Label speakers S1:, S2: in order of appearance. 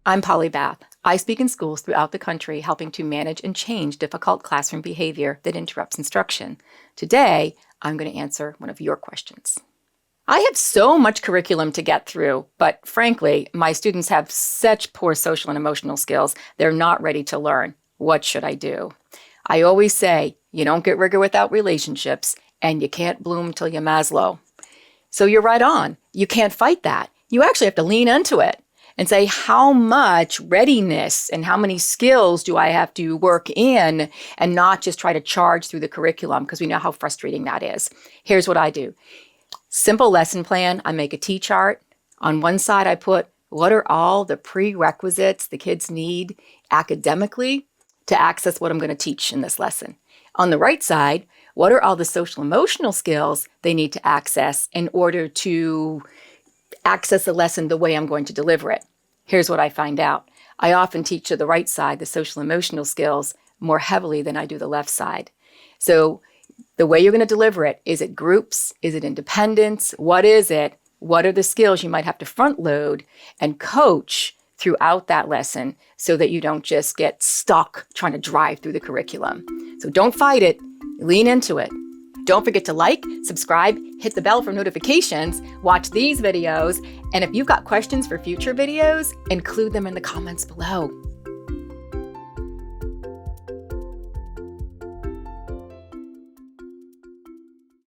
S1: I'm Polly Bath. I speak in schools throughout the country, helping to manage and change difficult classroom behavior that interrupts instruction. Today, I'm going to answer one of your questions. I have so much curriculum to get through, but frankly, my students have such poor social and emotional skills, they're not ready to learn. What should I do? I always say, you don't get rigor without relationships, and you can't bloom till you Maslow. So you're right on. You can't fight that. You actually have to lean into it and say, how much readiness and how many skills do I have to work in, and not just try to charge through the curriculum, because we know how frustrating that is. Here's what I do. Simple lesson plan. I make a T-chart. On one side, I put what are all the prerequisites the kids need academically to access what I'm going to teach in this lesson. On the right side, what are all the social emotional skills they need to access in order to access the lesson the way I'm going to deliver it. Here's what I find out. I often teach to the right side, the social emotional skills, more heavily than I do the left side. So the way you're going to deliver it, is it groups? Is it independence? What is it? What are the skills you might have to front load and coach throughout that lesson so that you don't just get stuck trying to drive through the curriculum? So don't fight it. Lean into it. Don't forget to like, subscribe, hit the bell for notifications, watch these videos, and if you've got questions for future videos, include them in the comments below.